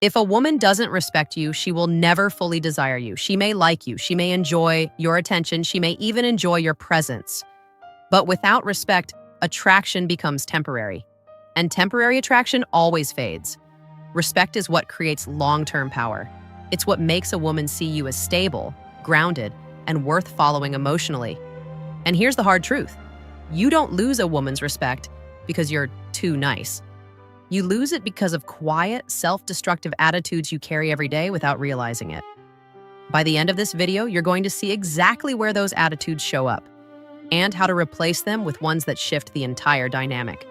If a woman doesn't respect you, she will never fully desire you. She may like you, she may enjoy your attention, she may even enjoy your presence. But without respect, attraction becomes temporary. And temporary attraction always fades. Respect is what creates long-term power. It's what makes a woman see you as stable, grounded, and worth following emotionally. And here's the hard truth. You don't lose a woman's respect because you're too nice. You lose it because of quiet, self-destructive attitudes you carry every day without realizing it. By the end of this video, you're going to see exactly where those attitudes show up and how to replace them with ones that shift the entire dynamic.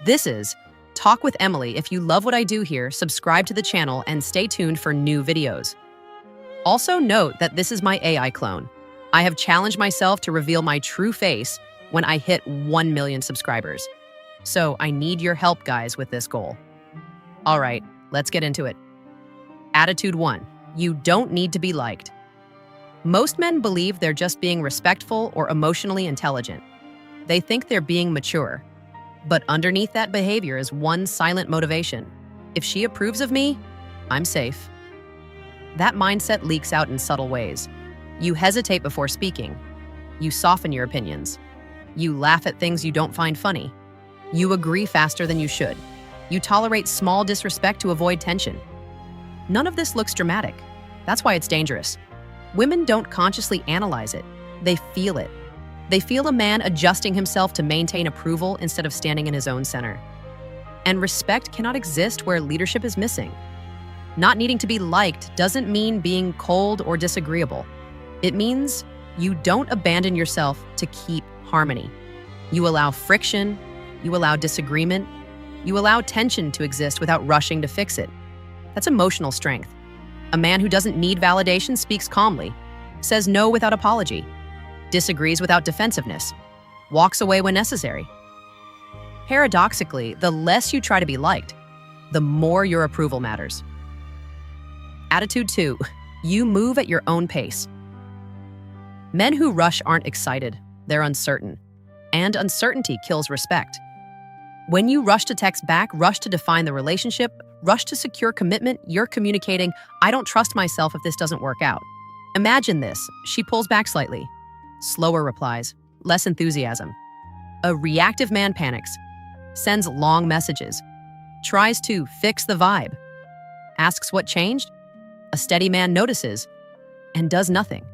This is Talk with Emily. If you love what I do here, subscribe to the channel and stay tuned for new videos. Also note that this is my AI clone. I have challenged myself to reveal my true face when I hit 1 million subscribers. So I need your help, guys, with this goal. All right, let's get into it. Attitude 1. You don't need to be liked. Most men believe they're just being respectful or emotionally intelligent. They think they're being mature. But underneath that behavior is one silent motivation. If she approves of me, I'm safe. That mindset leaks out in subtle ways. You hesitate before speaking. You soften your opinions. You laugh at things you don't find funny. You agree faster than you should. You tolerate small disrespect to avoid tension. None of this looks dramatic. That's why it's dangerous. Women don't consciously analyze it. They feel it. They feel a man adjusting himself to maintain approval instead of standing in his own center. And respect cannot exist where leadership is missing. Not needing to be liked doesn't mean being cold or disagreeable. It means you don't abandon yourself to keep harmony. You allow friction, you allow disagreement, you allow tension to exist without rushing to fix it. That's emotional strength. A man who doesn't need validation speaks calmly, says no without apology, disagrees without defensiveness, walks away when necessary. Paradoxically, the less you try to be liked, the more your approval matters. Attitude 2. You move at your own pace. Men who rush aren't excited, they're uncertain. And uncertainty kills respect. When you rush to text back, rush to define the relationship, rush to secure commitment, you're communicating, I don't trust myself if this doesn't work out. Imagine this. She pulls back slightly. Slower replies, less enthusiasm. A reactive man panics, sends long messages, tries to fix the vibe, asks what changed. A steady man notices and does nothing.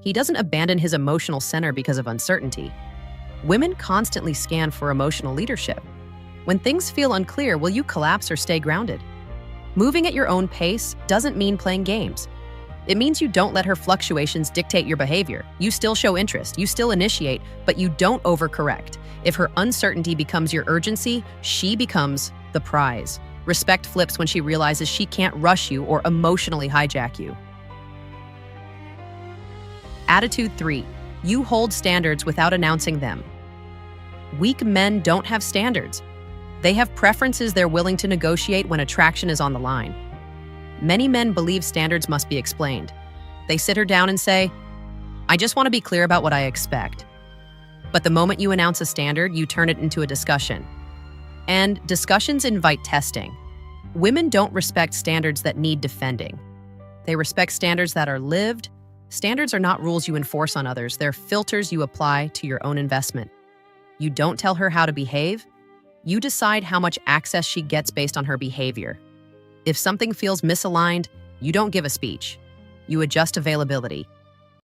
He doesn't abandon his emotional center because of uncertainty. Women constantly scan for emotional leadership. When things feel unclear, will you collapse or stay grounded? Moving at your own pace doesn't mean playing games. It means you don't let her fluctuations dictate your behavior. You still show interest, you still initiate, but you don't overcorrect. If her uncertainty becomes your urgency, she becomes the prize. Respect flips when she realizes she can't rush you or emotionally hijack you. Attitude 3. You hold standards without announcing them. Weak men don't have standards. They have preferences they're willing to negotiate when attraction is on the line. Many men believe standards must be explained. They sit her down and say, I just want to be clear about what I expect. But the moment you announce a standard, you turn it into a discussion. And discussions invite testing. Women don't respect standards that need defending. They respect standards that are lived. Standards are not rules you enforce on others. They're filters you apply to your own investment. You don't tell her how to behave. You decide how much access she gets based on her behavior. If something feels misaligned, you don't give a speech. You adjust availability.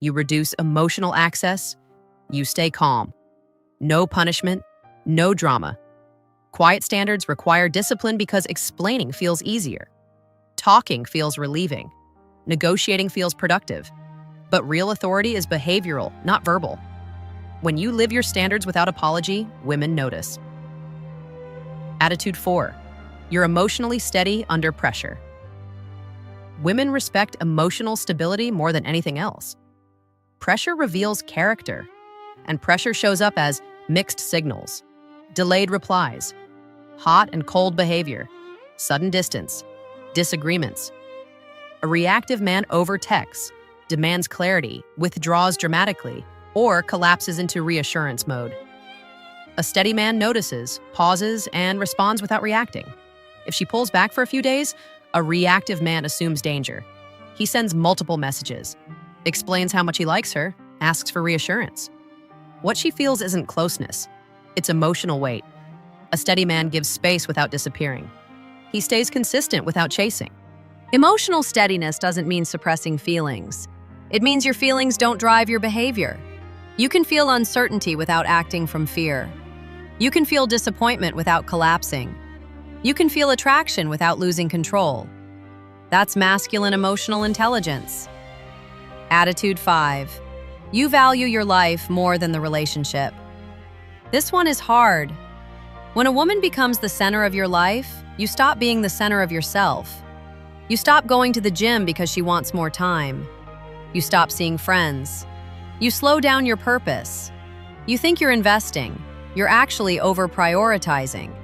You reduce emotional access. You stay calm. No punishment, no drama. Quiet standards require discipline because explaining feels easier. Talking feels relieving. Negotiating feels productive. But real authority is behavioral, not verbal. When you live your standards without apology, women notice. Attitude 4. You're emotionally steady under pressure. Women respect emotional stability more than anything else. Pressure reveals character, and pressure shows up as mixed signals, delayed replies, hot and cold behavior, sudden distance, disagreements. A reactive man overtexts, demands clarity, withdraws dramatically, or collapses into reassurance mode. A steady man notices, pauses, and responds without reacting. If she pulls back for a few days, a reactive man assumes danger. He sends multiple messages, explains how much he likes her, asks for reassurance. What she feels isn't closeness, it's emotional weight. A steady man gives space without disappearing. He stays consistent without chasing. Emotional steadiness doesn't mean suppressing feelings. It means your feelings don't drive your behavior. You can feel uncertainty without acting from fear. You can feel disappointment without collapsing. You can feel attraction without losing control. That's masculine emotional intelligence. Attitude 5. You value your life more than the relationship. This one is hard. When a woman becomes the center of your life, you stop being the center of yourself. You stop going to the gym because she wants more time. You stop seeing friends. You slow down your purpose. You think you're investing. You're actually over-prioritizing.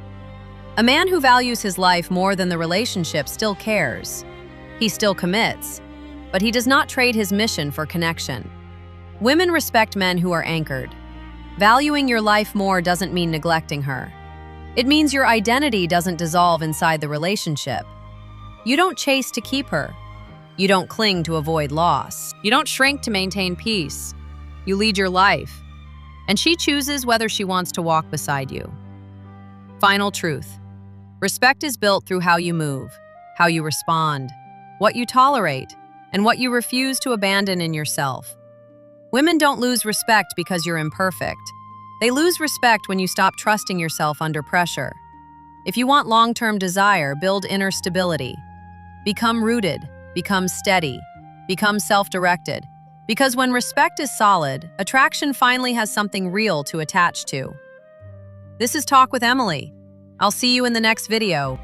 A man who values his life more than the relationship still cares. He still commits, but he does not trade his mission for connection. Women respect men who are anchored. Valuing your life more doesn't mean neglecting her. It means your identity doesn't dissolve inside the relationship. You don't chase to keep her. You don't cling to avoid loss. You don't shrink to maintain peace. You lead your life, and she chooses whether she wants to walk beside you. Final truth. Respect is built through how you move, how you respond, what you tolerate, and what you refuse to abandon in yourself. Women don't lose respect because you're imperfect. They lose respect when you stop trusting yourself under pressure. If you want long-term desire, build inner stability. Become rooted, become steady, become self-directed. Because when respect is solid, attraction finally has something real to attach to. This is Talk with Emily. I'll see you in the next video.